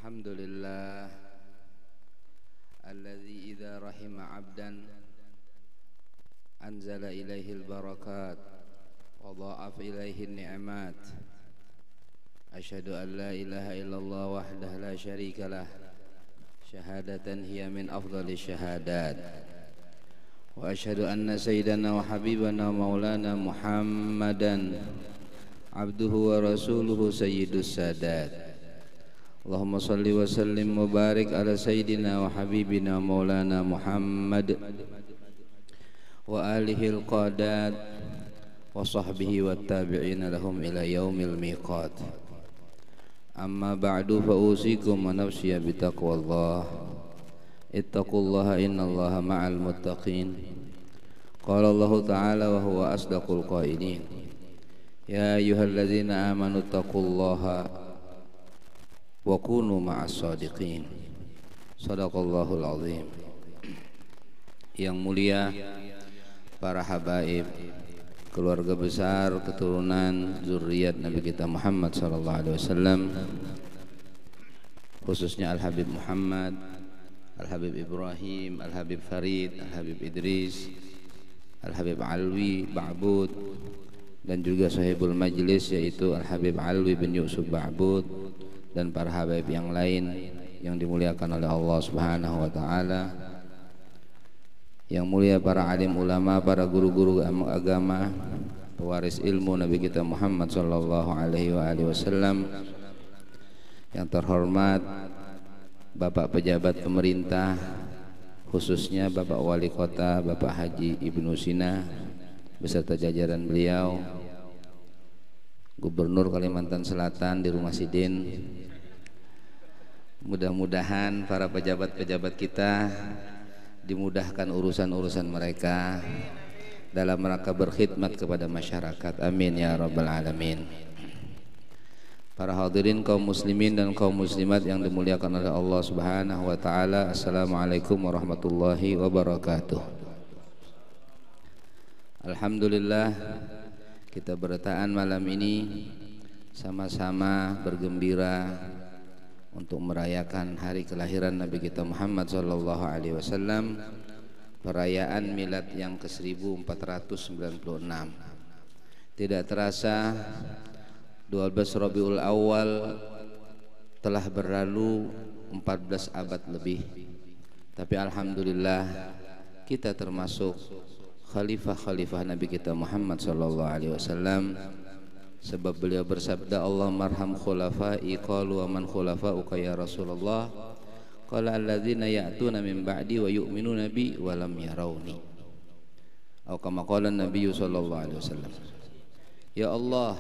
Alhamdulillah alladzi idza rahima 'abdan anzala ilaihi al-barakat wa dha'afa ilaihi an-ni'mat. Asyhadu an la ilaha illallah wahdahu la syarika lah syahadatan hiya min afdhali syahadat. Wa asyhadu anna sayyidana wa habibana wa maulana Muhammadan abduhu wa rasuluhu sayyidus sadat. Allahumma salli wa sallim wa barik ala sayyidina wa habibina maulana Muhammad wa alihi al-qadat wa sahbihi wa tabi'ina lahum ila yaumil miqat. Amma ba'du, fa usikum wa nafsiya bi taqwallah. Ittaqullaha innallaha ma'al muttaqin. Qala Allah ta'ala wa huwa asdaqul qailin. Ya ayyuhalladzina amanu taqullaha wa kunu ma'as sadiqin. Shadaqallahul azim. Yang mulia para habaib, keluarga besar, keturunan, zuriat Nabi kita Muhammad sallallahu alaihi wasallam, khususnya Al-Habib Muhammad, Al-Habib Ibrahim, Al-Habib Farid, Al-Habib Idris, Al-Habib Alwi Ba'bud, dan juga sahibul majlis yaitu Al-Habib Alwi bin Yusuf Ba'bud, dan para habaib yang lain yang dimuliakan oleh Allah Subhanahu wa taala. Yang mulia para alim ulama, para guru-guru agama, pewaris ilmu Nabi kita Muhammad sallallahu alaihi wasallam. Yang terhormat Bapak pejabat pemerintah, khususnya Bapak Wali Kota Bapak Haji Ibnu Sina beserta jajaran beliau, Gubernur Kalimantan Selatan di Rumah Sidin. Mudah-mudahan para pejabat-pejabat kita dimudahkan urusan-urusan mereka dalam rangka berkhidmat kepada masyarakat. Amin ya rabbal alamin. Para hadirin kaum muslimin dan kaum muslimat yang dimuliakan oleh Allah Subhanahu wa taala. Assalamualaikum warahmatullahi wabarakatuh. Alhamdulillah, kita bertahan malam ini sama-sama bergembira untuk merayakan hari kelahiran Nabi kita Muhammad sallallahu alaihi wasallam, perayaan milad yang ke-1496. Tidak terasa 12 Rabiul Awal telah berlalu 14 abad lebih. Tapi alhamdulillah kita termasuk khalifah-khalifah Nabi kita Muhammad sallallahu alaihi wasallam, sebab beliau bersabda, Allah marham khulafai, qalu wa man khulafauka ya Rasulullah, qala alladzina ya'tuna min ba'di wa yu'minuna bi wa lam yarawni, atau kama qala Nabi sallallahu alaihi wasallam. Ya Allah,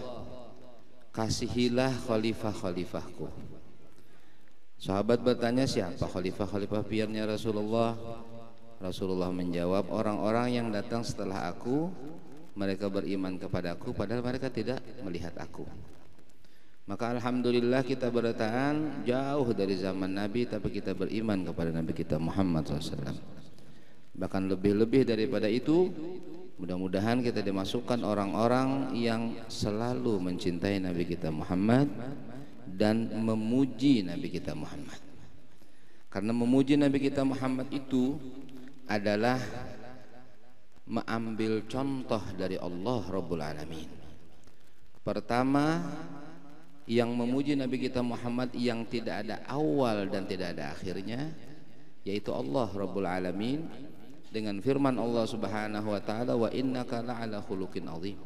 kasihilah khalifah-khalifahku. Sahabat bertanya, siapa khalifah-khalifah pilihannya Rasulullah? Rasulullah menjawab, orang-orang yang datang setelah aku, mereka beriman kepadaku padahal mereka tidak melihat aku. Maka alhamdulillah kita bertahan jauh dari zaman Nabi, tapi kita beriman kepada Nabi kita Muhammad SAW. Bahkan lebih-lebih daripada itu, mudah-mudahan kita dimasukkan orang-orang yang selalu mencintai Nabi kita Muhammad dan memuji Nabi kita Muhammad. Karena memuji Nabi kita Muhammad itu adalah mengambil contoh dari Allah Rabbul Alamin. Pertama, yang memuji Nabi kita Muhammad yang tidak ada awal dan tidak ada akhirnya, yaitu Allah Rabbul Alamin, dengan firman Allah Subhanahu wa taala, wa innaka la'ala khuluqin azim.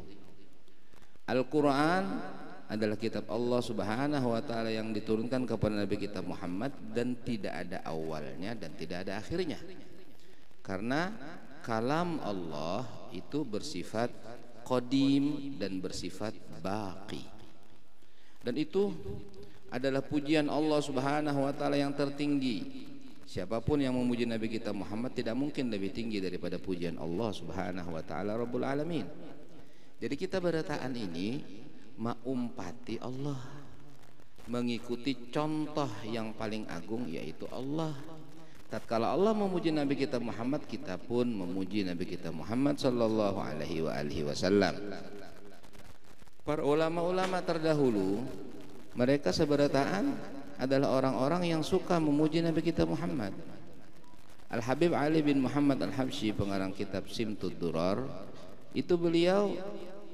Al-Quran adalah kitab Allah Subhanahu wa taala yang diturunkan kepada Nabi kita Muhammad dan tidak ada awalnya dan tidak ada akhirnya. Karena kalam Allah itu bersifat qadim dan bersifat baqi. Dan itu adalah pujian Allah Subhanahu wa taala yang tertinggi. Siapapun yang memuji Nabi kita Muhammad tidak mungkin lebih tinggi daripada pujian Allah Subhanahu wa taala Rabbul Alamin. Jadi kita bertahan ini mengumpati Allah, mengikuti contoh yang paling agung yaitu Allah. Tatkala Allah memuji Nabi kita Muhammad, kita pun memuji Nabi kita Muhammad sallallahu alaihi wasallam. Para ulama-ulama terdahulu mereka seberataan adalah orang-orang yang suka memuji Nabi kita Muhammad. Al-Habib Ali bin Muhammad Al-Habsyi, pengarang kitab Simtud Durar, itu beliau,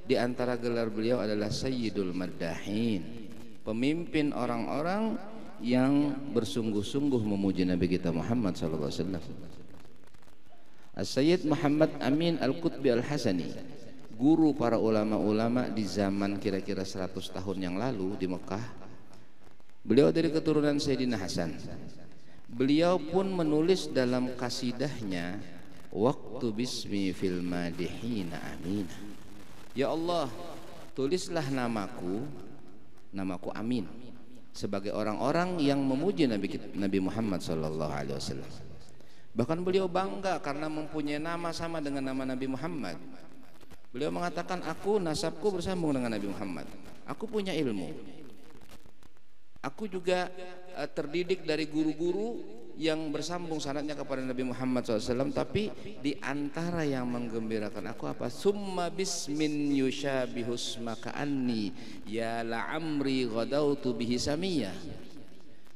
di antara gelar beliau adalah Sayyidul Maddahin, pemimpin orang-orang yang bersungguh-sungguh memuji Nabi kita Muhammad sallallahu alaihi wasallam. As-Sayyid Muhammad Amin Al-Qutbi Al-Hasani, guru para ulama-ulama di zaman kira-kira 100 tahun yang lalu di Mekah. Beliau dari keturunan Sayyidina Hasan. Beliau pun menulis dalam kasidahnya, "Waktu bismi fil madihina amina." Ya Allah, tulislah namaku Amin, sebagai orang-orang yang memuji Nabi Muhammad sallallahu alaihi wasallam. Bahkan beliau bangga karena mempunyai nama sama dengan nama Nabi Muhammad. Beliau mengatakan, aku nasabku bersambung dengan Nabi Muhammad. Aku punya ilmu. Aku juga terdidik dari guru-guru yang bersambung sanadnya kepada Nabi Muhammad SAW. Tapi di antara yang menggembirakan aku apa? Summa bismin yushabihus maka anni ya la'amri ghadautu bihi samiyah.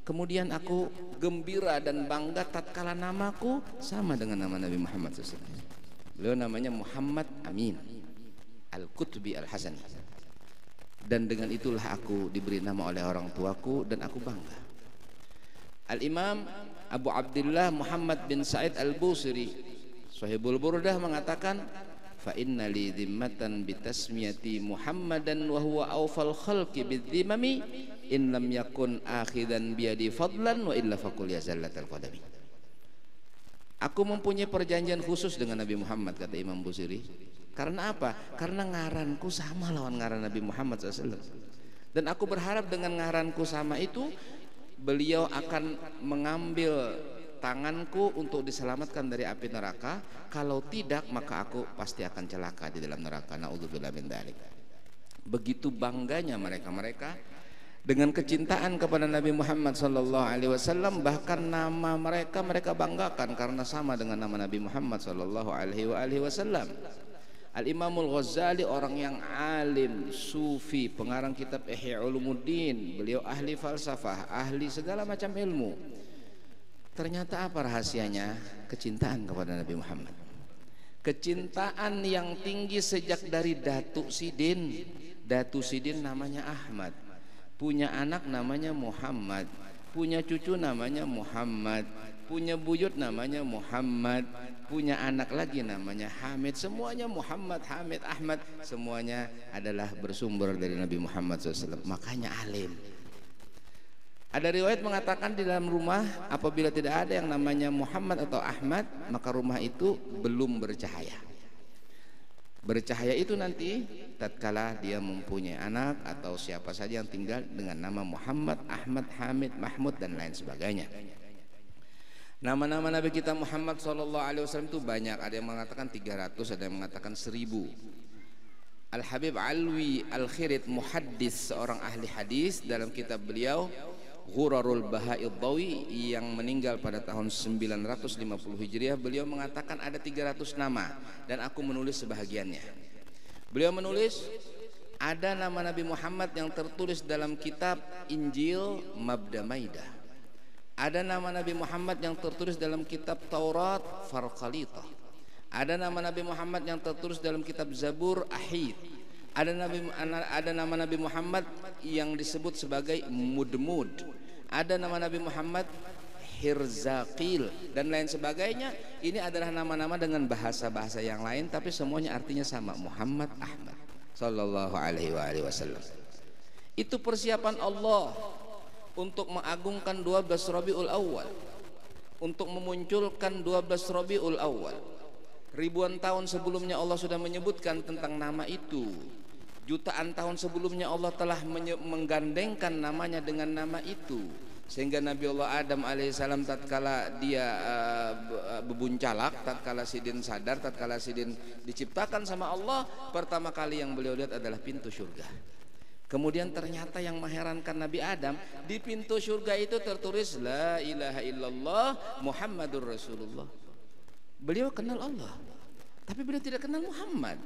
Kemudian aku gembira dan bangga tatkala namaku sama dengan nama Nabi Muhammad SAW. Beliau namanya Muhammad Amin Al-Qutbi Al-Hasani. Dan dengan itulah aku diberi nama oleh orang tuaku dan aku bangga. Al-Imam Abu Abdullah Muhammad bin Sa'id Al-Busiri, Sahibul Burdah, mengatakan, fa inna li dhimmatan bitasmiyati Muhammadan wa huwa awfal khalqi bidzimami in lam yakun akhidan biyadi fadlan wa illa faqul ya zallatal qadami. Aku mempunyai perjanjian khusus dengan Nabi Muhammad, kata Imam Busiri. Karena apa? Karena ngaranku sama lawan ngaran Nabi Muhammad SAW. Dan aku berharap dengan ngaranku sama itu, beliau akan mengambil tanganku untuk diselamatkan dari api neraka. Kalau tidak, maka aku pasti akan celaka di dalam neraka. Na'udzubillah min dzalik. Begitu bangganya mereka dengan kecintaan kepada Nabi Muhammad sallallahu alaihi wasallam, bahkan nama mereka banggakan karena sama dengan nama Nabi Muhammad sallallahu alaihi wasallam. Al-Imamul Ghazali, orang yang alim, sufi, pengarang kitab Ihya Ulumuddin, beliau ahli falsafah, ahli segala macam ilmu. Ternyata apa rahasianya? Kecintaan kepada Nabi Muhammad. Kecintaan yang tinggi sejak dari Datuk Sidin. Datuk Sidin namanya Ahmad, punya anak namanya Muhammad, punya cucu namanya Muhammad, punya buyut namanya Muhammad, punya anak lagi namanya Hamid. Semuanya Muhammad, Hamid, Ahmad, semuanya adalah bersumber dari Nabi Muhammad SAW. Makanya alim. Ada riwayat mengatakan di dalam rumah apabila tidak ada yang namanya Muhammad atau Ahmad, maka rumah itu belum bercahaya. Bercahaya itu nanti tatkala dia mempunyai anak atau siapa saja yang tinggal dengan nama Muhammad, Ahmad, Hamid, Mahmud dan lain sebagainya. Nama-nama Nabi kita Muhammad SAW itu banyak. Ada yang mengatakan 300, ada yang mengatakan 1000. Al-Habib Alwi Al-Khirit, muhaddis, seorang ahli hadis, dalam kitab beliau Ghurarul Baha'id Dawi yang meninggal pada tahun 950 Hijriah, beliau mengatakan ada 300 nama dan aku menulis sebahagiannya. Beliau menulis ada nama Nabi Muhammad yang tertulis dalam kitab Injil Mabda Maidah. Ada nama Nabi Muhammad yang tertulis dalam kitab Taurat Farqalita. Ada nama Nabi Muhammad yang tertulis dalam kitab Zabur Ahid. Ada nama Nabi Muhammad yang disebut sebagai Mudmud. Ada nama Nabi Muhammad Hirzaqil dan lain sebagainya. Ini adalah nama-nama dengan bahasa-bahasa yang lain, tapi semuanya artinya sama, Muhammad Ahmad sallallahu alaihi wasallam. Itu persiapan Allah untuk mengagungkan 12 Rabiul Awal, untuk memunculkan 12 Rabiul Awal. Ribuan tahun sebelumnya Allah sudah menyebutkan tentang nama itu. Jutaan tahun sebelumnya Allah telah menggandengkan namanya dengan nama itu, sehingga Nabi Allah Adam alaihissalam tatkala dia bebuncalak, tatkala sidin sadar, tatkala sidin diciptakan sama Allah, pertama kali yang beliau lihat adalah pintu surga. Kemudian ternyata yang mengherankan Nabi Adam, di pintu surga itu tertulis La ilaha illallah Muhammadur Rasulullah. Beliau kenal Allah, tapi beliau tidak kenal Muhammad.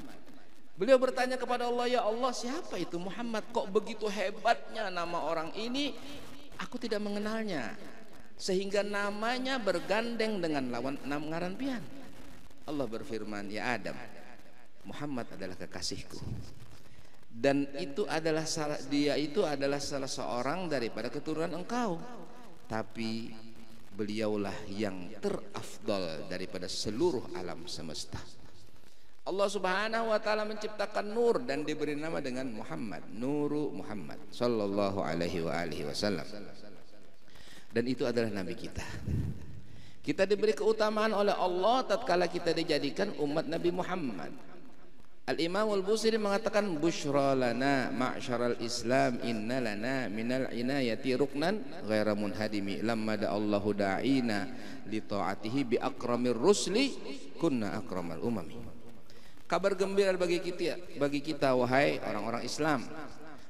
Beliau bertanya kepada Allah, ya Allah, siapa itu Muhammad? Kok begitu hebatnya nama orang ini? aku tidak mengenalnya, sehingga namanya bergandeng dengan lawan ngaran pian. Allah berfirman, ya Adam, Muhammad adalah kekasihku, dan dia itu adalah salah seorang daripada keturunan engkau, tapi beliaulah yang terafdal daripada seluruh alam semesta. Allah Subhanahu wa taala menciptakan nur dan diberi nama dengan Muhammad, Nuru Muhammad sallallahu alaihi wasallam. Dan itu adalah nabi kita. Kita diberi keutamaan oleh Allah tatkala kita dijadikan umat Nabi Muhammad. Al-Imam Al-Busiri mengatakan, busyra lana ma'syaral Islam inna lana minal inayati ruknan ghaira munhadimi lamma da'allahu da'ina li ta'atihi bi akramir rusli kunna akramal umami. Kabar gembira bagi kita wahai orang-orang Islam,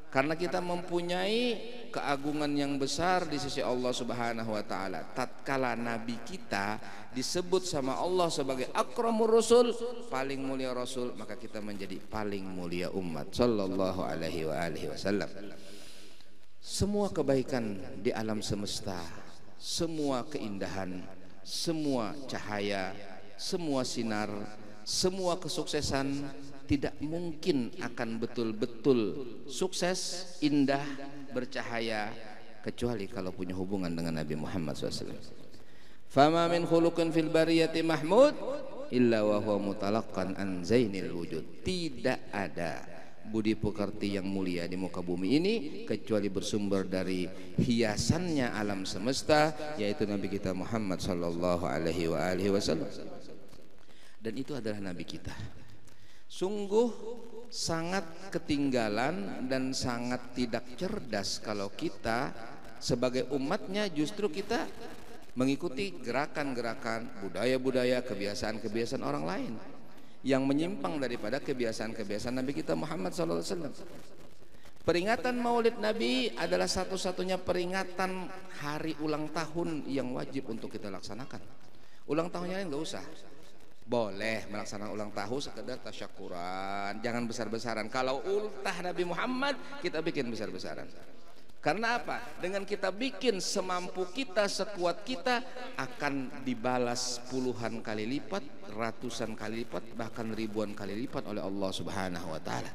karena kita mempunyai keagungan yang besar di sisi Allah Subhanahu wa taala. Tatkala nabi kita disebut sama Allah sebagai akramur rasul, paling mulia rasul, maka kita menjadi paling mulia umat sallallahu alaihi wasallam. Semua kebaikan di alam semesta, semua keindahan, semua cahaya, semua sinar, semua kesuksesan tidak mungkin akan betul-betul sukses, indah, bercahaya kecuali kalau punya hubungan dengan Nabi Muhammad SAW. Fama min khuluqin fil bariyati mahmud illa wa huwa mutalaqqan an zainil wujud. Tidak ada budi pekerti yang mulia di muka bumi ini kecuali bersumber dari hiasannya alam semesta, yaitu Nabi kita Muhammad sallallahu alaihi wasallam. Dan itu adalah nabi kita. Sungguh sangat ketinggalan dan sangat tidak cerdas kalau kita sebagai umatnya justru kita mengikuti gerakan-gerakan, budaya-budaya, kebiasaan-kebiasaan orang lain yang menyimpang daripada kebiasaan-kebiasaan Nabi kita Muhammad SAW. Peringatan Maulid Nabi adalah satu-satunya peringatan hari ulang tahun yang wajib untuk kita laksanakan. Ulang tahunnya nggak usah. Boleh melaksanakan ulang tahun sekedar tasyakuran, jangan besar-besaran. Kalau ultah Nabi Muhammad kita bikin besar-besaran. Karena apa? Dengan kita bikin semampu kita, sekuat kita, akan dibalas puluhan kali lipat, ratusan kali lipat, bahkan ribuan kali lipat oleh Allah Subhanahu wa taala.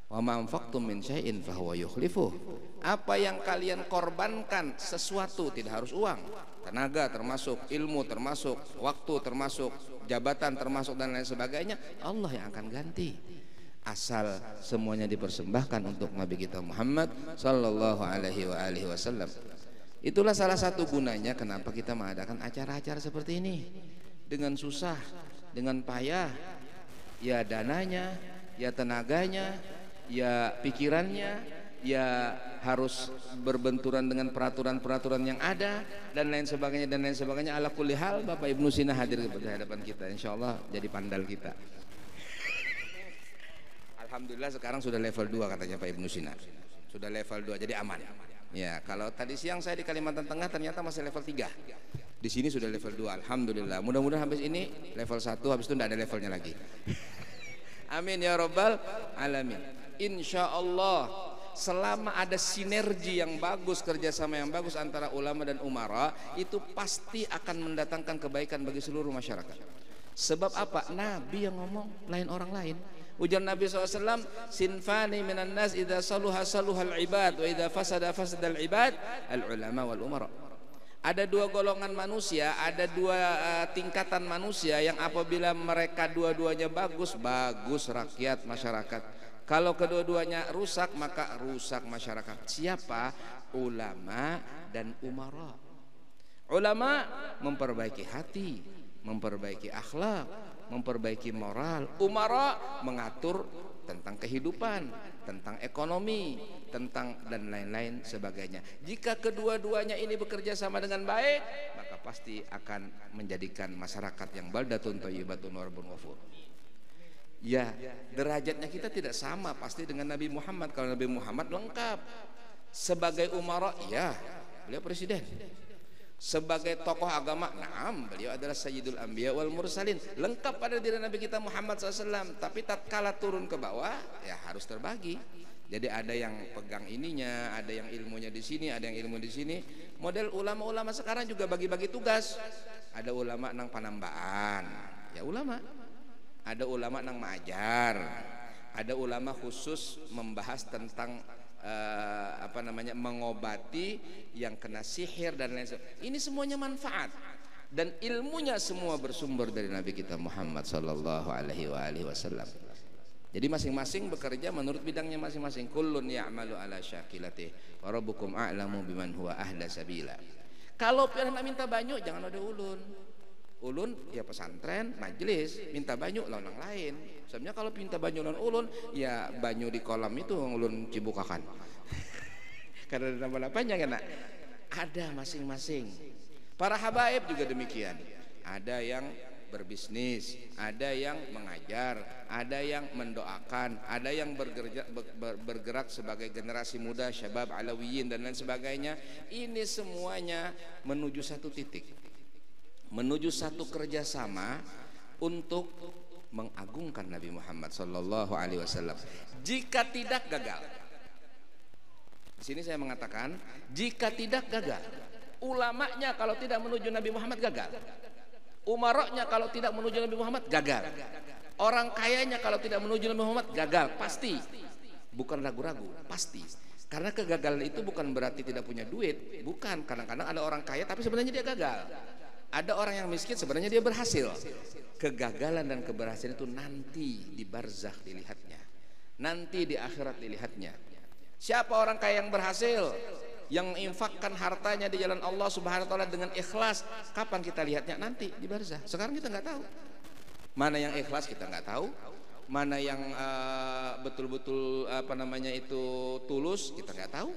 Wa ma anfaqtum min syai'in fa huwa yukhlifuh. Apa yang kalian korbankan, sesuatu, tidak harus uang, tenaga termasuk, ilmu termasuk, waktu termasuk, jabatan termasuk, dan lain sebagainya, Allah yang akan ganti, asal semuanya dipersembahkan untuk Nabi kita Muhammad sallallahu alaihi wasallam. Itulah salah satu gunanya kenapa kita mengadakan acara-acara seperti ini. Dengan susah, dengan payah, ya dananya, ya tenaganya, ya pikirannya, ya harus berbenturan dengan peraturan-peraturan yang ada dan lain sebagainya dan lain sebagainya. Ala kulli hal, Bapak Ibnu Sina hadir di hadapan kita, insyaallah jadi pandal kita. Alhamdulillah sekarang sudah level 2 katanya Pak Ibnu Sina, sudah level 2, jadi aman ya. Kalau tadi siang saya di Kalimantan Tengah ternyata masih level 3, di sini sudah level 2. Alhamdulillah, mudah-mudahan habis ini level 1, habis itu tidak ada levelnya lagi. Amin ya rabbal alamin. Insyaallah selama ada sinergi yang bagus, kerjasama yang bagus antara ulama dan umara, itu pasti akan mendatangkan kebaikan bagi seluruh masyarakat. Sebab apa? Nabi yang ngomong, lain orang lain. Ujar Nabi SAW, sinfani minan nas idza saluha saluhal ibad wa idza fasada fasadal ibad al ulama wal umara. Ada dua golongan manusia, ada dua tingkatan manusia yang apabila mereka dua-duanya bagus, bagus rakyat masyarakat. Kalau kedua-duanya rusak, maka rusak masyarakat. Siapa? Ulama dan umara. Ulama memperbaiki hati, memperbaiki akhlak, memperbaiki moral. Umara mengatur tentang kehidupan, tentang ekonomi, tentang dan lain-lain sebagainya. Jika kedua-duanya ini bekerja sama dengan baik, maka pasti akan menjadikan masyarakat yang baldatun thayyibatun wa rabbun ghafur. Ya, derajatnya kita tidak sama pasti dengan Nabi Muhammad. Kalau Nabi Muhammad lengkap sebagai umara, ya beliau presiden. Sebagai tokoh agama, naam, beliau adalah sayyidul anbiya wal mursalin, lengkap pada diri Nabi kita Muhammad SAW. Tapi tatkala turun ke bawah, ya harus terbagi. Jadi ada yang pegang ininya, ada yang ilmunya di sini, ada yang ilmu di sini. Model ulama-ulama sekarang juga bagi-bagi tugas. Ada ulama nang panambaan, ya ulama. Ada ulama nang mengajar. Ada ulama khusus membahas tentang mengobati yang kena sihir dan lain sebagainya. Ini semuanya manfaat dan ilmunya semua bersumber dari Nabi kita Muhammad sallallahu alaihi wasallam. Jadi masing-masing bekerja menurut bidangnya masing-masing. Kullun ya'malu ala syakilatihi wa rabbukum a'lamu biman huwa ahda sabila. Kalau pernah minta banyu jangan ada ulun. Ulun ya pesantren, majelis, minta banyu lawan orang lain. Sebenarnya kalau minta banyu lawan ulun, ya banyu di kolam itu ulun cibukakan. Karena ada nama-namanya kan. Ada masing-masing. Para habaib juga demikian. Ada yang berbisnis, ada yang mengajar, ada yang mendoakan, ada yang bergerak sebagai generasi muda, syabab alawiyin dan lain sebagainya. Ini semuanya menuju satu titik, menuju satu kerjasama untuk mengagungkan Nabi Muhammad sallallahu alaihi wasallam. Jika tidak gagal, di sini saya mengatakan, jika tidak gagal, ulamanya kalau tidak menuju Nabi Muhammad gagal. Umaroknya kalau tidak menuju Nabi Muhammad gagal. Orang kayanya kalau tidak menuju Nabi Muhammad gagal, pasti. Bukan ragu-ragu, pasti. Karena kegagalan itu bukan berarti tidak punya duit, bukan. Kadang-kadang ada orang kaya tapi sebenarnya dia gagal. Ada orang yang miskin sebenarnya dia berhasil. Kegagalan dan keberhasilan itu nanti di barzakh dilihatnya. Nanti di akhirat dilihatnya. Siapa orang kaya yang berhasil? Yang menginfakkan hartanya di jalan Allah Subhanahu wa taala dengan ikhlas, kapan kita lihatnya? Nanti di barzakh. Sekarang kita nggak tahu. Mana yang ikhlas kita nggak tahu, mana yang betul-betul tulus kita nggak tahu.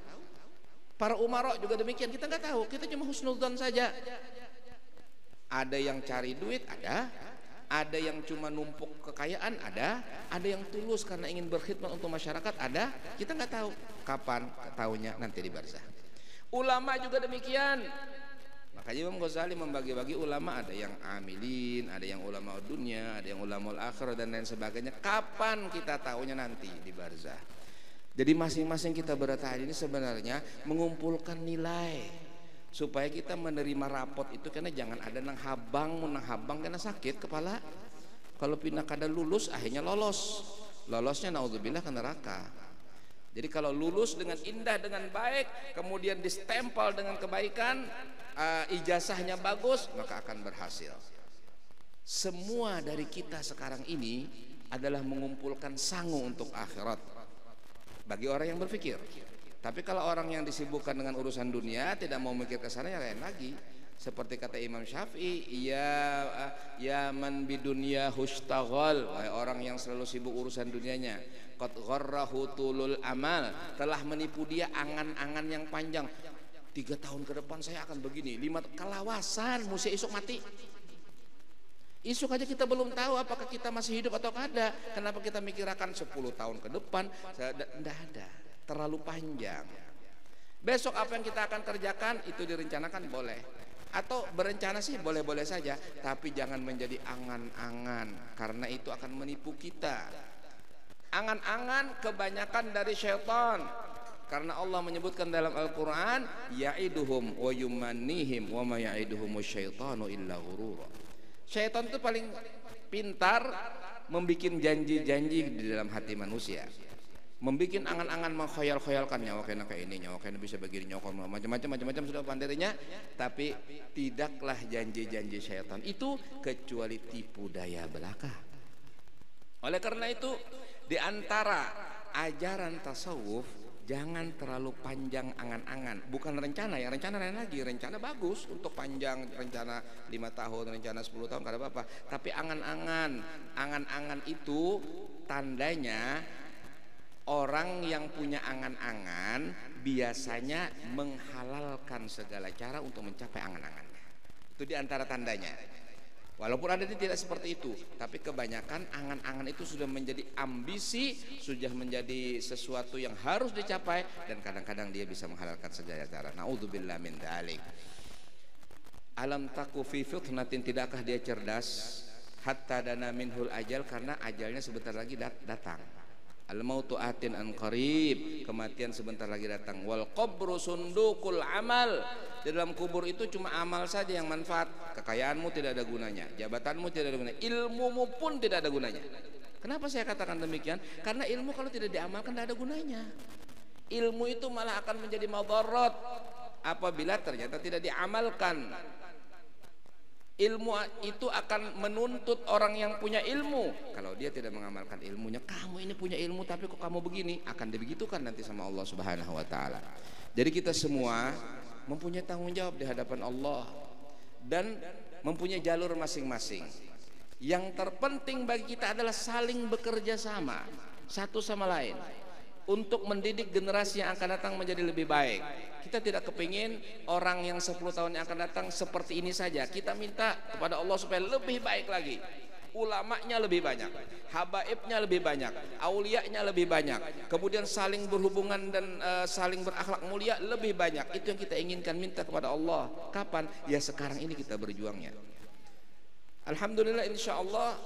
Para umarok juga demikian, kita nggak tahu. Kita cuma husnudzon saja. Ada yang cari duit, ada yang cuma numpuk kekayaan, ada yang tulus karena ingin berkhidmat untuk masyarakat, ada. Kita nggak tahu kapan, tahunya nanti di barzakh. Ulama juga demikian. Makanya Imam Ghazali membagi-bagi ulama, ada yang amilin, ada yang ulama dunia, ada yang ulama akhirah dan lain sebagainya. Kapan kita tahunya? Nanti di barzakh. Jadi masing-masing kita bertahan ini sebenarnya mengumpulkan nilai supaya kita menerima rapot itu, karena jangan ada nang habang karena sakit kepala. Kalau pindah kada lulus akhirnya lolosnya naudzubillah ke neraka. Jadi kalau lulus dengan indah, dengan baik, kemudian distempel dengan kebaikan, ijazahnya bagus, maka akan berhasil. Semua dari kita sekarang ini adalah mengumpulkan sangu untuk akhirat bagi orang yang berpikir. Tapi kalau orang yang disibukkan dengan urusan dunia, tidak mau mikir ke sana, ya lain lagi. Seperti kata Imam Syafi'i, ya man bidunya hustaghal, wahai orang yang selalu sibuk urusan dunianya, qad gharrahu tulul amal, telah menipu dia angan-angan yang panjang. 3 tahun ke depan saya akan begini, 5 kalawasan, mesti esok mati. Esok aja kita belum tahu apakah kita masih hidup atau kada. Kenapa kita mikirkan 10 tahun ke depan? Tidak ada, terlalu panjang. Besok apa yang kita akan kerjakan itu direncanakan boleh, atau berencana sih boleh-boleh saja, tapi jangan menjadi angan-angan, karena itu akan menipu kita. Angan-angan kebanyakan dari syaitan, karena Allah menyebutkan dalam Al-Quran, ya'iduhum wa yumannihim wa ma ya'iduhumus syaitanu illa ghurura. Syaitan itu paling pintar membuat janji-janji di dalam hati manusia, membuat angan-angan, mengkhayal-khayalkan nyawa kena kayak ini, nyawa kena bisa begini, nyawa macam-macam sudah pandirinya. Tapi tidaklah janji-janji syaitan itu kecuali tipu daya belaka. Oleh karena itu, di antara ajaran tasawuf, jangan terlalu panjang angan-angan. Bukan rencana ya, rencana lain lagi. Rencana bagus untuk panjang, rencana 5 tahun, rencana 10 tahun, kada apa-apa. Tapi angan-angan itu tandanya orang yang punya angan-angan biasanya menghalalkan segala cara untuk mencapai angan-angannya. Itu di antara tandanya. Walaupun ada tidak seperti itu, tapi kebanyakan angan-angan itu sudah menjadi ambisi, sudah menjadi sesuatu yang harus dicapai, dan kadang-kadang dia bisa menghalalkan segala cara. Naudzubillah min dzalik. Alam taku fi fitnatin, tidakkah dia cerdas? Hatta dana minhul ajal, karena ajalnya sebentar lagi datang. Al mautu atin an qarib, kematian sebentar lagi datang. Wal qabru sundukul amal, di dalam kubur itu cuma amal saja yang manfaat. Kekayaanmu tidak ada gunanya, jabatanmu tidak ada gunanya, ilmumu pun tidak ada gunanya. Kenapa saya katakan demikian? Karena ilmu kalau tidak diamalkan tidak ada gunanya. Ilmu itu malah akan menjadi madarat apabila ternyata tidak diamalkan. Ilmu itu akan menuntut orang yang punya ilmu. Kalau dia tidak mengamalkan ilmunya, kamu ini punya ilmu tapi kok kamu begini, akan dibegitukan nanti sama Allah Subhanahu wa taala. Jadi kita semua mempunyai tanggung jawab di hadapan Allah dan mempunyai jalur masing-masing. Yang terpenting bagi kita adalah saling bekerja sama satu sama lain untuk mendidik generasi yang akan datang menjadi lebih baik. Kita tidak kepingin orang yang 10 tahun yang akan datang seperti ini saja. Kita minta kepada Allah supaya lebih baik lagi. Ulamanya lebih banyak, habaibnya lebih banyak, auliyanya lebih banyak, kemudian saling berhubungan dan saling berakhlak mulia lebih banyak. Itu yang kita inginkan, minta kepada Allah. Kapan? Ya sekarang ini kita berjuangnya. Alhamdulillah, insya Allah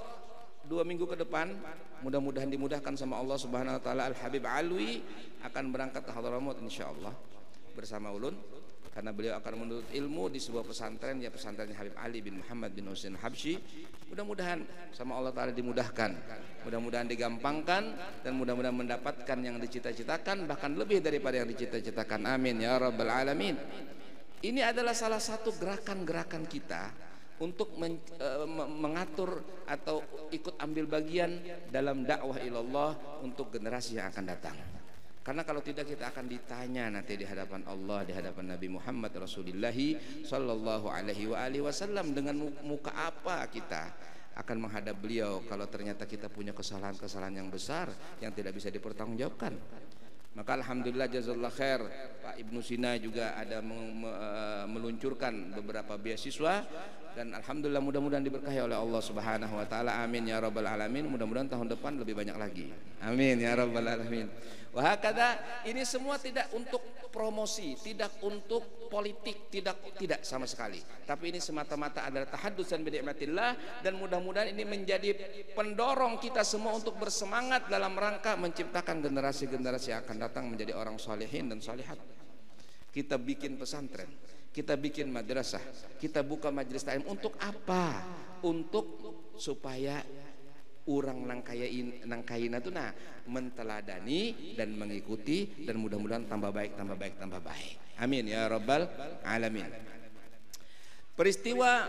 2 minggu ke depan mudah-mudahan dimudahkan sama Allah Subhanahu wa taala, Al Habib Alwi akan berangkat ke Hadramaut insyaallah bersama ulun, karena beliau akan menuntut ilmu di sebuah pesantren, ya pesantrennya Habib Ali bin Muhammad bin Husain Habsyi. Mudah-mudahan sama Allah taala dimudahkan, mudah-mudahan digampangkan, dan mudah-mudahan mendapatkan yang dicita-citakan, bahkan lebih daripada yang dicita-citakan. Amin ya rabbal alamin. Ini adalah salah satu gerakan-gerakan kita untuk mengatur atau ikut ambil bagian dalam dakwah ilallah untuk generasi yang akan datang. Karena kalau tidak kita akan ditanya nanti di hadapan Allah, di hadapan Nabi Muhammad Rasulullah sallallahu alaihi wasallam, dengan muka apa kita akan menghadap beliau kalau ternyata kita punya kesalahan-kesalahan yang besar yang tidak bisa dipertanggungjawabkan. Maka alhamdulillah jazakallah khair, Pak Ibnu Sina juga ada meluncurkan beberapa beasiswa, dan alhamdulillah mudah-mudahan diberkahi oleh Allah Subhanahu wa taala. Amin ya rabbal alamin. Mudah-mudahan tahun depan lebih banyak lagi. Amin ya rabbal alamin. Wa hakada, ini semua tidak untuk promosi, tidak untuk politik, tidak sama sekali. Tapi ini semata-mata adalah tahaddusan bi nikmatillah, dan mudah-mudahan ini menjadi pendorong kita semua untuk bersemangat dalam rangka menciptakan generasi-generasi yang akan datang menjadi orang salihin dan salihat. Kita bikin pesantren, kita bikin madrasah, kita buka majelis taklim untuk apa? Untuk supaya orang nangkaina itu menteladani dan mengikuti, dan mudah-mudahan tambah baik. Amin ya rabbal alamin. Peristiwa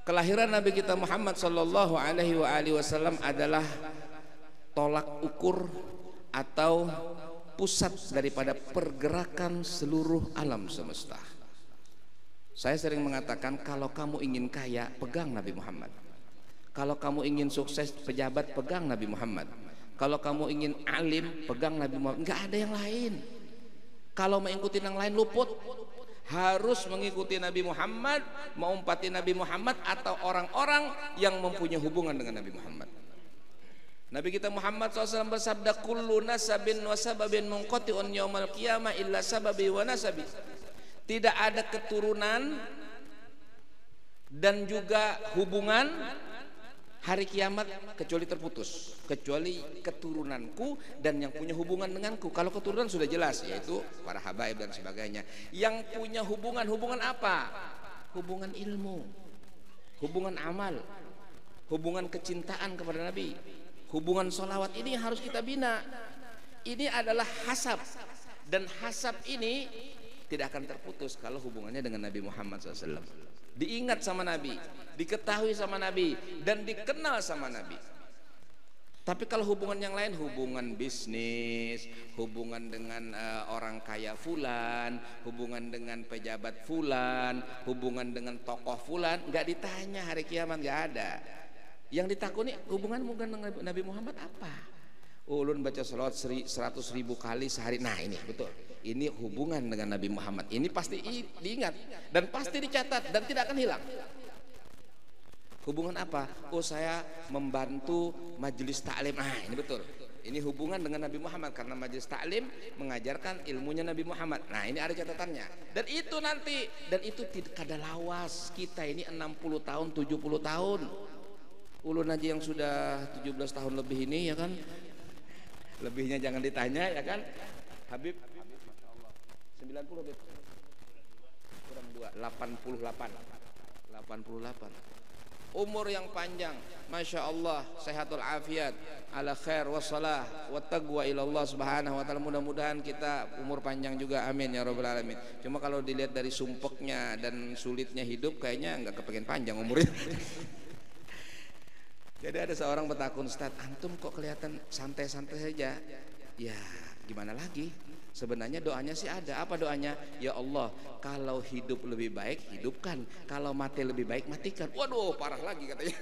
kelahiran Nabi kita Muhammad sallallahu alaihi wasallam adalah tolak ukur atau pusat daripada pergerakan seluruh alam semesta. Saya sering mengatakan, kalau kamu ingin kaya, pegang Nabi Muhammad. Kalau kamu ingin sukses pejabat, pegang Nabi Muhammad. Kalau kamu ingin alim, pegang Nabi Muhammad. Enggak ada yang lain. Kalau mengikuti yang lain luput. Harus mengikuti Nabi Muhammad, mengumpati Nabi Muhammad, atau orang-orang yang mempunyai hubungan dengan Nabi Muhammad. Nabi kita Muhammad SAW bersabda, kullu nasabin wa sababin munqati'un yaumal qiyamah illa sababi wa nasabi. Tidak ada keturunan dan juga hubungan hari kiamat kecuali terputus, kecuali keturunanku dan yang punya hubungan denganku. Kalau keturunan sudah jelas, yaitu para habaib dan sebagainya. Yang punya hubungan apa? Hubungan ilmu, hubungan amal, hubungan kecintaan kepada Nabi, hubungan sholawat. Ini yang harus kita bina. Ini adalah hasab, dan hasab ini tidak akan terputus kalau hubungannya dengan Nabi Muhammad SAW. Diingat sama Nabi, diketahui sama Nabi, dan dikenal sama Nabi. Tapi kalau hubungan yang lain, hubungan bisnis, hubungan dengan orang kaya fulan, hubungan dengan pejabat fulan, hubungan dengan tokoh fulan, nggak ditanya hari kiamat, nggak ada. Yang ditakuni hubungan dengan Nabi Muhammad apa? Ulun baca salawat 100.000 kali sehari. Nah ini betul, ini hubungan dengan Nabi Muhammad. Ini pasti diingat dan pasti dicatat dan tidak akan hilang. Hubungan apa? Oh, saya membantu majelis taklim. Ah, ini betul. Ini hubungan dengan Nabi Muhammad, karena majelis taklim mengajarkan ilmunya Nabi Muhammad. Nah, ini ada catatannya. Dan itu nanti, dan itu tidak kada lawas. Kita ini 60 tahun, 70 tahun. Ulun aja yang sudah 17 tahun lebih ini, ya kan, Lebihnya jangan ditanya ya kan. Habib 90 Habib. Kurang 2, 88. Umur yang panjang, Masya Allah, sehatul afiat, ala khair wassalah wa taqwa ilallah subhanahu wa ta'ala. Mudah-mudahan kita umur panjang juga, amin ya rabbal alamin. Cuma kalau dilihat dari sumpeknya dan sulitnya hidup, kayaknya nggak kepengen panjang umurnya. Jadi ada seorang bertakun, Ustaz, antum kok kelihatan santai-santai saja. Ya gimana lagi, sebenarnya doanya sih ada. Apa doanya? Ya Allah, kalau hidup lebih baik hidupkan, kalau mati lebih baik matikan. Waduh, parah lagi katanya.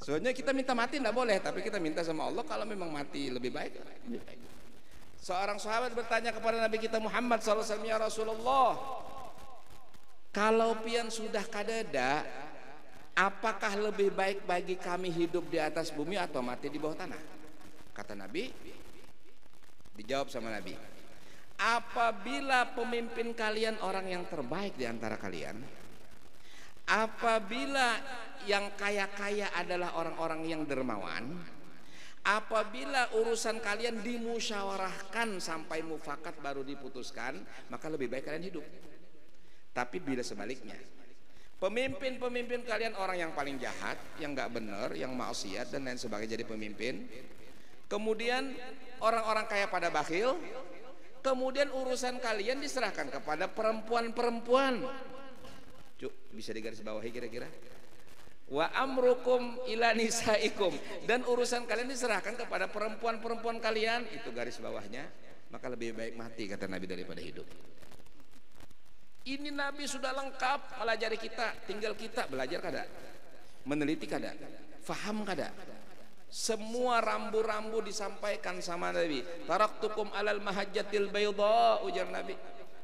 Soalnya kita minta mati tidak boleh, tapi kita minta sama Allah kalau memang mati lebih baik, lebih baik. Seorang sahabat bertanya kepada Nabi kita Muhammad SAW, ya Rasulullah, kalau pian sudah kadada, apakah lebih baik bagi kami hidup di atas bumi atau mati di bawah tanah? Kata Nabi, dijawab sama Nabi, apabila pemimpin kalian orang yang terbaik di antara kalian, apabila yang kaya-kaya adalah orang-orang yang dermawan, apabila urusan kalian dimusyawarahkan sampai mufakat baru diputuskan, maka lebih baik kalian hidup. Tapi bila sebaliknya, pemimpin-pemimpin kalian orang yang paling jahat, yang nggak benar, yang maksiat dan lain sebagainya jadi pemimpin, kemudian orang-orang kaya pada bakhil, kemudian urusan kalian diserahkan kepada perempuan-perempuan. Cuk, bisa digaris bawahi kira-kira? Wa amrukum ila nisaikum, dan urusan kalian diserahkan kepada perempuan-perempuan kalian, itu garis bawahnya, maka lebih baik mati kata Nabi daripada hidup. Ini Nabi sudah lengkap melajari kita, tinggal kita belajar kada, meneliti kada, faham kada. Semua rambu-rambu disampaikan sama Nabi. Taraktukum alal mahajjatil bayda, ujar Nabi.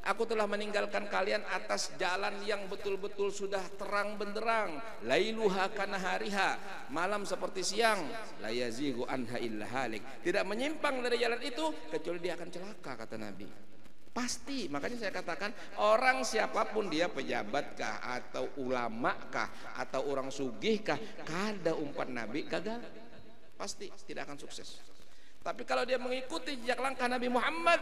Aku telah meninggalkan kalian atas jalan yang betul-betul sudah terang benderang, lailuha kanahariha, malam seperti siang, la yazighu anha illa halik. Tidak menyimpang dari jalan itu kecuali dia akan celaka kata Nabi. Pasti, makanya saya katakan orang siapapun dia, pejabat kah atau ulama kah atau orang sugih kah, kada umpat Nabi gagal, pasti tidak akan sukses. Tapi kalau dia mengikuti jejak langkah Nabi Muhammad,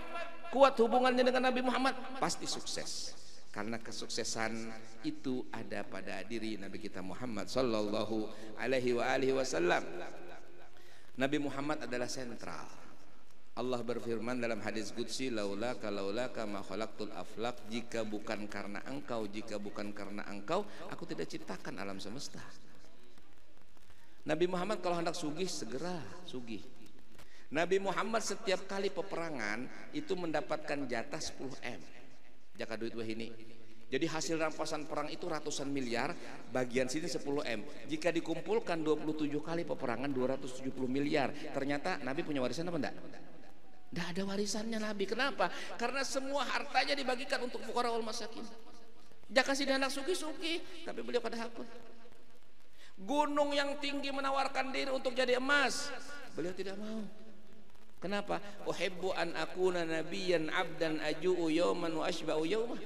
kuat hubungannya dengan Nabi Muhammad, pasti sukses. Karena kesuksesan itu ada pada diri Nabi kita Muhammad sallallahu alaihi wasallam. Nabi Muhammad adalah sentral. Allah berfirman dalam hadis qudsi, laulaka ma khalaqtul aflaq, jika bukan karena engkau, jika bukan karena engkau, aku tidak ciptakan alam semesta. Nabi Muhammad kalau hendak sugih segera sugih. Nabi Muhammad setiap kali peperangan itu mendapatkan jatah 10 M, jaka duit wahini. Jadi hasil rampasan perang itu ratusan miliar, bagian sini 10 M. Jika dikumpulkan 27 kali peperangan 270 miliar. Ternyata Nabi punya warisan apa enggak? Enggak ada warisannya Nabi. Kenapa? Karena semua hartanya dibagikan untuk fuqara wal masakin. Jaka sini anak suki-suki, tapi beliau pada hakun. Gunung yang tinggi menawarkan diri untuk jadi emas, beliau tidak mau. Kenapa? Uhibbu an akuna nabiyyan abdan aju'u yawman wa ashba'u yawmah.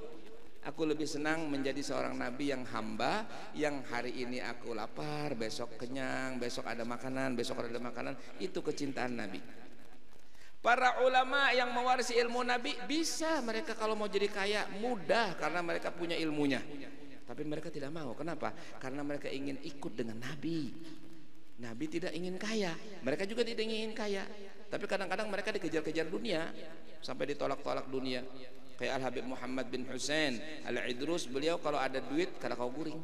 Aku lebih senang menjadi seorang nabi yang hamba, yang hari ini aku lapar, besok kenyang, besok ada makanan, besok ada makanan. Itu kecintaan Nabi. Para ulama yang mewarisi ilmu Nabi, bisa mereka kalau mau jadi kaya mudah karena mereka punya ilmunya. Tapi mereka tidak mau. Kenapa? Karena mereka ingin ikut dengan Nabi. Nabi tidak ingin kaya, mereka juga tidak ingin kaya. Tapi kadang-kadang mereka dikejar-kejar dunia, sampai ditolak-tolak dunia. Kayak Al-Habib Muhammad bin Hussein Al-Idrus, beliau kalau ada duit kada kau guring.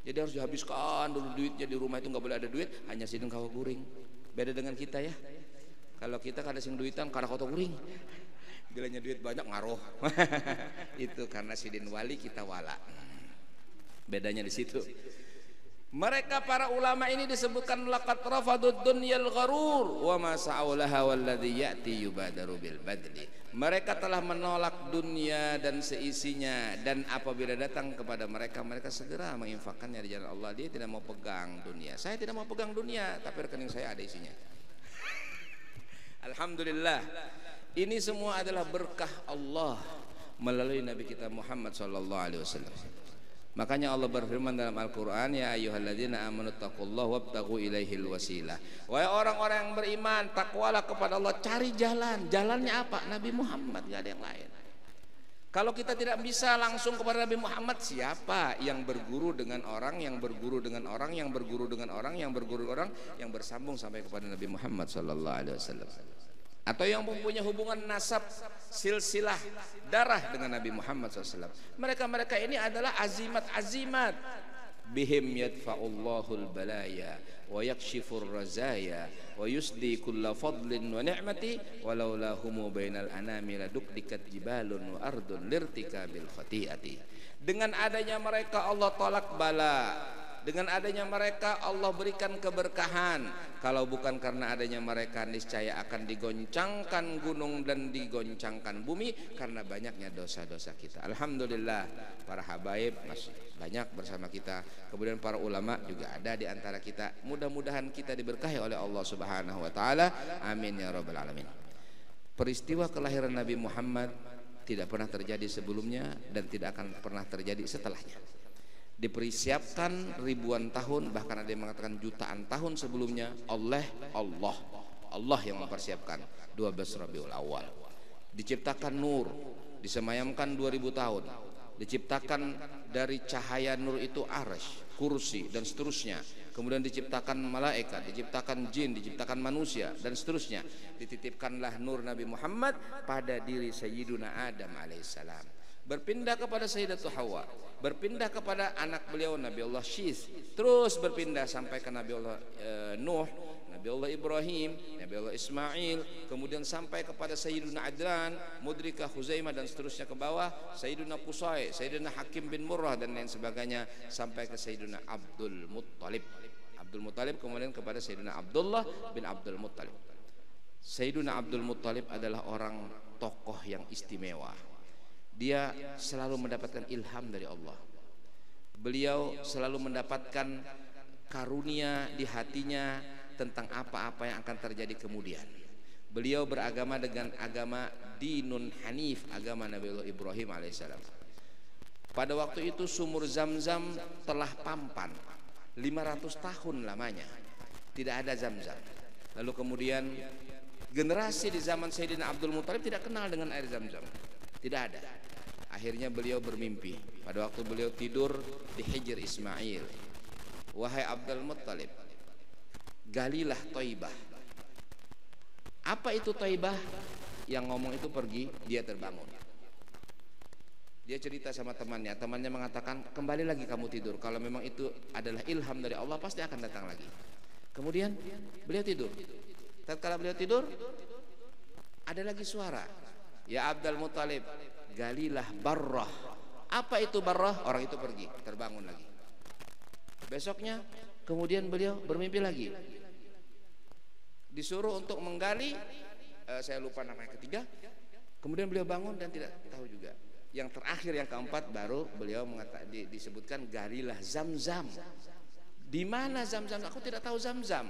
Jadi harus dihabiskan dulu duitnya, di rumah itu nggak boleh ada duit, hanya sidin kau guring. Beda dengan kita ya. Kalau kita kada sing duitan kada kau guring. Bilanya duit banyak ngaruh. Itu karena sidin wali kita wala. Bedanya di situ. Mereka para ulama ini disebutkan laqad rafadud dunyal gharur wa ma sa'ulaha walladhi ya'ti yubadaru bil badli. Mereka telah menolak dunia dan seisinya, dan apabila datang kepada mereka, mereka segera menginfakkannya di jalan Allah. Dia tidak mau pegang dunia. Saya tidak mau pegang dunia, tapi rekening saya ada isinya. Alhamdulillah. Ini semua adalah berkah Allah melalui Nabi kita Muhammad sallallahu alaihi wasallam. Makanya Allah berfirman dalam Al-Quran, ya ayyuhalladzina amanu taqullaha wabtaghu ilaihil wasilah. Wahai orang-orang yang beriman, takwalah kepada Allah, cari jalan. Jalannya apa? Nabi Muhammad, gak ada yang lain. Kalau kita tidak bisa langsung kepada Nabi Muhammad, siapa yang berguru dengan orang, yang berguru dengan orang, yang berguru dengan orang, yang berguru dengan orang, yang bersambung sampai kepada Nabi Muhammad sallallahu alaihi wasallam, atau yang mempunyai hubungan nasab silsilah darah dengan Nabi Muhammad SAW. Mereka ini adalah azimat bihim yadfa'ullahul balaya wa yakshifur razaya wa yusdi kulla fadlin wa ni'mati walaula humu bainal anami ladukdikat jibalun wa ardun lirtikabil khati'ati. Dengan adanya mereka Allah tolak bala, dengan adanya mereka Allah berikan keberkahan. Kalau bukan karena adanya mereka, niscaya akan digoncangkan gunung dan digoncangkan bumi karena banyaknya dosa-dosa kita. Alhamdulillah, para habaib masih banyak bersama kita. Kemudian para ulama juga ada di antara kita. Mudah-mudahan kita diberkahi oleh Allah Subhanahu wa taala. Amin ya rabbal alamin. Peristiwa kelahiran Nabi Muhammad tidak pernah terjadi sebelumnya dan tidak akan pernah terjadi setelahnya. Dipersiapkan ribuan tahun, bahkan ada yang mengatakan jutaan tahun sebelumnya. Allah yang mempersiapkan 12 Rabiul Awal. Diciptakan nur, disemayamkan 2000 tahun. Diciptakan dari cahaya nur itu arsy, kursi dan seterusnya. Kemudian diciptakan malaikat, diciptakan jin, diciptakan manusia dan seterusnya. Dititipkanlah nur Nabi Muhammad pada diri Sayyiduna Adam alaihissalam. Berpindah kepada Sayyidatul Hawa, berpindah kepada anak beliau Nabi Allah Syith, terus berpindah sampai ke Nabi Allah Nuh, Nabi Allah Ibrahim, Nabi Allah Ismail, kemudian sampai kepada Sayyiduna Adnan, Mudrikah, Huzaimah dan seterusnya ke bawah, Sayyiduna Qusay, Sayyiduna Hakim bin Murrah dan lain sebagainya, sampai ke Sayyiduna Abdul Muttalib. Abdul Muttalib kemudian kepada Sayyiduna Abdullah bin Abdul Muttalib. Sayyiduna Abdul Muttalib adalah orang tokoh yang istimewa. Dia selalu mendapatkan ilham dari Allah. Beliau selalu mendapatkan karunia di hatinya tentang apa-apa yang akan terjadi kemudian. Beliau beragama dengan agama dinun hanif, agama Nabi Allah Ibrahim alaihissalam. Pada waktu itu sumur Zamzam telah pampan 500 tahun lamanya, tidak ada Zamzam. Lalu kemudian generasi di zaman Sayyidina Abdul Muttalib tidak kenal dengan air Zamzam, tidak ada. Akhirnya beliau bermimpi pada waktu beliau tidur di Hijr Ismail, wahai Abdul Muttalib, galilah Thaibah. Apa itu Thaibah? Yang ngomong itu pergi, dia terbangun. Dia cerita sama temannya, temannya mengatakan kembali lagi kamu tidur, kalau memang itu adalah ilham dari Allah pasti akan datang lagi. Kemudian beliau tidur. Tatkala beliau tidur, ada lagi suara, ya Abdul Muttalib, galilah Barrah. Apa itu Barrah? Orang itu pergi, terbangun lagi. Besoknya kemudian beliau bermimpi lagi, disuruh untuk menggali, saya lupa namanya ketiga. Kemudian beliau bangun dan tidak tahu juga. Yang terakhir, yang keempat, baru beliau disebutkan galilah Zamzam. Di mana Zamzam? Aku tidak tahu Zamzam.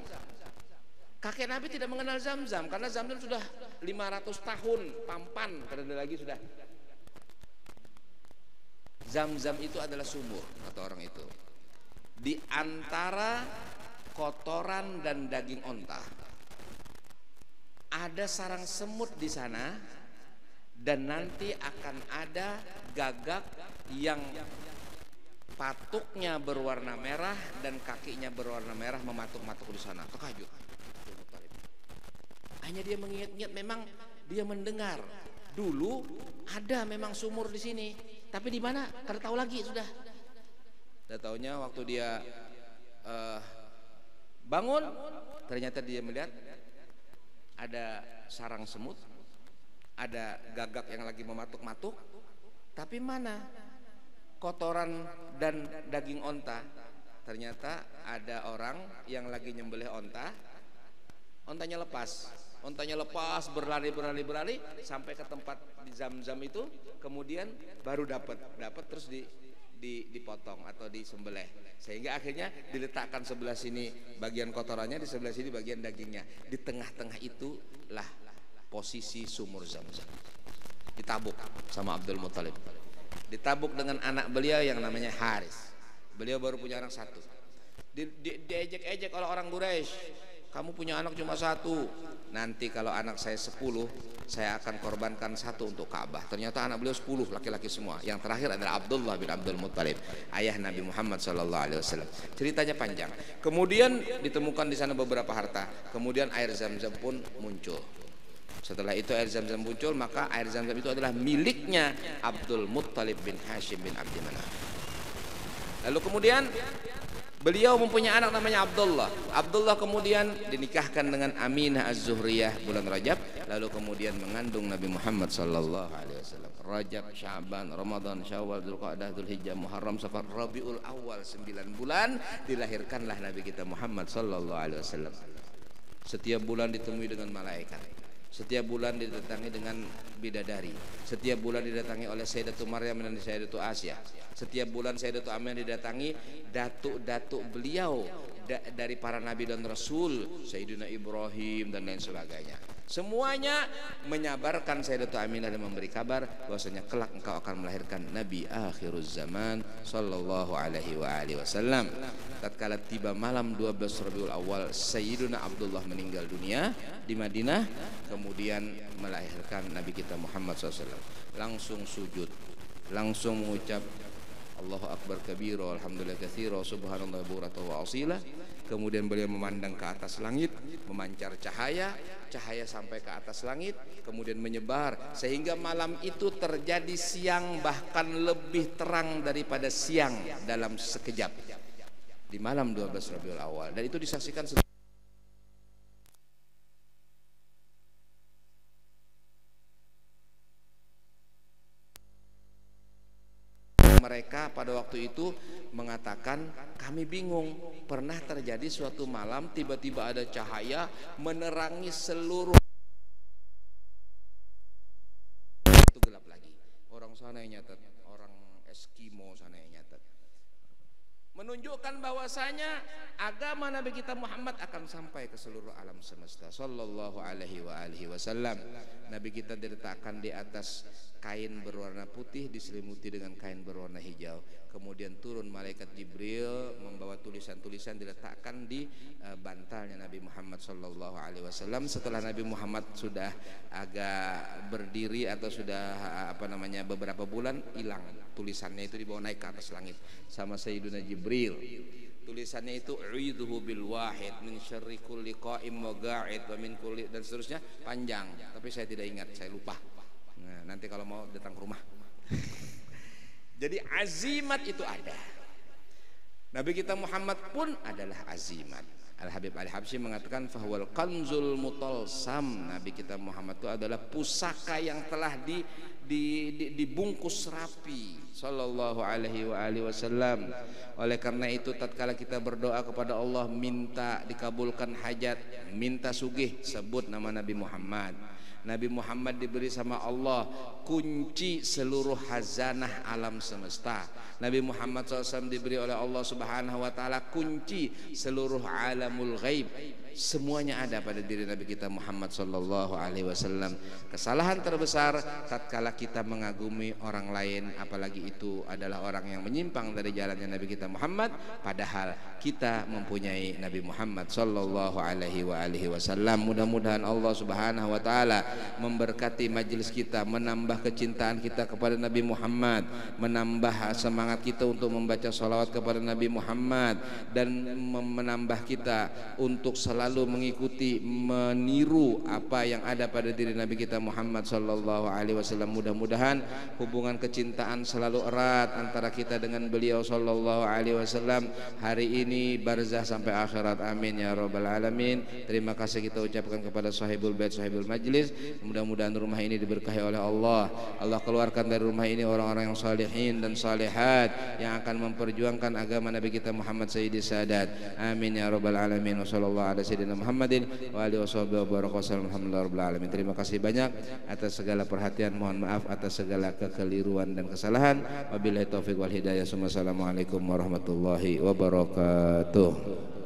Kakek Nabi tidak mengenal Zamzam karena Zamzam sudah 500 tahun pampan, karena lagi sudah. Zamzam itu adalah sumur, kata orang itu, di antara kotoran dan daging onta. Ada sarang semut di sana dan nanti akan ada gagak yang patuknya berwarna merah dan kakinya berwarna merah mematuk-matuk di sana. Terkejut. Hanya dia mengingat-ingat, memang dia mendengar dulu ada memang sumur di sini, tapi di mana? Karena tahu lagi sudah. Dan taunya waktu dia bangun, ternyata dia melihat ada sarang semut, ada gagak yang lagi mematuk-matuk, tapi mana kotoran dan daging onta? Ternyata ada orang yang lagi nyembelih onta, ontanya lepas. Ontanya lepas, berlari sampai ke tempat di Zamzam itu, kemudian baru dapat terus dipotong atau disembelih, sehingga akhirnya diletakkan sebelah sini bagian kotorannya, di sebelah sini bagian dagingnya. Di tengah-tengah itulah posisi sumur Zamzam, ditabuk sama Abdul Muttalib. ditabuk dengan anak beliau yang namanya Haris. Beliau baru punya anak satu. Diejek-ejek oleh orang Quraisy, kamu punya anak cuma satu, nanti kalau anak saya 10, saya akan korbankan satu untuk Ka'bah. Ternyata anak beliau 10 laki-laki semua. Yang terakhir adalah Abdullah bin Abdul Muttalib, ayah Nabi Muhammad SAW. Ceritanya panjang. Kemudian ditemukan di sana beberapa harta. Kemudian air Zam-Zam pun muncul. Setelah itu air Zam-Zam muncul, maka air Zam-Zam itu adalah miliknya Abdul Muttalib bin Hashim bin Abdi Manaf. Lalu kemudian beliau mempunyai anak namanya Abdullah. Abdullah kemudian dinikahkan dengan Aminah Az-Zuhriyah bulan Rajab, lalu kemudian mengandung Nabi Muhammad sallallahu alaihi wasallam. Rajab, Sya'ban, Ramadan, Syawal, Dzulqa'dah, Dzulhijjah, Muharram, Safar, Rabiul Awal, 9 bulan dilahirkanlah Nabi kita Muhammad sallallahu alaihi wasallam. Setiap bulan ditemui dengan malaikat. Setiap bulan didatangi dengan bidadari. Setiap bulan didatangi oleh Sayyidatu Maryam dan Sayyidatu Asyah. Setiap bulan Sayyidatu Aminah didatangi datuk-datuk beliau dari para nabi dan rasul, Sayyidina Ibrahim dan lain sebagainya. Semuanya menyabarkan Sayyidatu Aminah dan memberi kabar bahwasanya kelak engkau akan melahirkan Nabi akhiruz zaman sallallahu alaihi wasallam. Tatkala tiba malam 12 Rabiul Awal, Sayyidina Abdullah meninggal dunia di Madinah, kemudian melahirkan Nabi kita Muhammad SAW. Langsung sujud, langsung mengucap Allahu Akbar kabira, alhamdulillah katsira, subhanallah bukratan wa asila. Kemudian beliau memandang ke atas langit, memancar cahaya sampai ke atas langit, kemudian menyebar sehingga malam itu terjadi siang, bahkan lebih terang daripada siang dalam sekejap di malam 12 Rabiul Awal. Dan itu disaksikan mereka pada waktu itu mengatakan, kami bingung, pernah terjadi suatu malam tiba-tiba ada cahaya menerangi seluruh, itu gelap lagi. Orang sana yang nyatat, orang Eskimo sana yang nyatat, menunjukkan bahwasanya agama Nabi kita Muhammad akan sampai ke seluruh alam semesta sallallahu alaihi wasallam. Nabi kita diletakkan di atas kain berwarna putih diselimuti dengan kain berwarna hijau. Kemudian turun malaikat Jibril membawa tulisan-tulisan diletakkan di bantalnya Nabi Muhammad sallallahu alaihi wasallam. Setelah Nabi Muhammad sudah agak berdiri atau sudah beberapa bulan, hilang tulisannya, itu dibawa naik ke atas langit sama Sayyidina Jibril. Tulisannya itu uidhu bil wahid min syarri kulli qa'im wa ga'id wa min kulli, dan seterusnya, panjang tapi saya tidak ingat, saya lupa. Nah, nanti kalau mau datang ke rumah. Jadi azimat itu ada. Nabi kita Muhammad pun adalah azimat. Al-Habib Al-Habsyi mengatakan fahwal kanzul mutalsam. Nabi kita Muhammad itu adalah pusaka yang telah dibungkus rapi sallallahu alaihi wasallam. Oleh karena itu tatkala kita berdoa kepada Allah minta dikabulkan hajat, minta sugih, sebut nama Nabi Muhammad. Nabi Muhammad diberi sama Allah kunci seluruh hazanah alam semesta. Nabi Muhammad SAW diberi oleh Allah Subhanahu wa taala kunci seluruh alamul ghaib. Semuanya ada pada diri Nabi kita Muhammad sallallahu alaihi wasallam. Kesalahan terbesar tatkala kita mengagumi orang lain, apalagi itu adalah orang yang menyimpang dari jalannya Nabi kita Muhammad, padahal kita mempunyai Nabi Muhammad sallallahu alaihi wasallam. Mudah-mudahan Allah Subhanahu wa taala memberkati majelis kita, menambah kecintaan kita kepada Nabi Muhammad, menambah semangat kita untuk membaca salawat kepada Nabi Muhammad, dan menambah kita untuk selalu mengikuti, meniru apa yang ada pada diri Nabi kita Muhammad sallallahu alaihi wasallam. Mudah-mudahan hubungan kecintaan selalu erat antara kita dengan beliau sallallahu alaihi wasallam hari ini barzah sampai akhirat. Amin ya rabbal alamin. Terima kasih kita ucapkan kepada sahibul bait, sahibul majlis. Mudah-mudahan rumah ini diberkahi oleh Allah. Allah keluarkan dari rumah ini orang-orang yang salihin dan salihat yang akan memperjuangkan agama Nabi kita Muhammad Sayyidi Sadat. Amin ya rabbal alamin. Wassallallahu ala sayyidina Muhammadin wa alihi washabihi wa baraka wasallam. Alhamdulillah rabbil alamin. Terima kasih banyak atas segala perhatian. Mohon maaf atas segala kekeliruan dan kesalahan. Wabillahi taufik wal hidayah. Wassalamualaikum warahmatullahi wabarakatuh.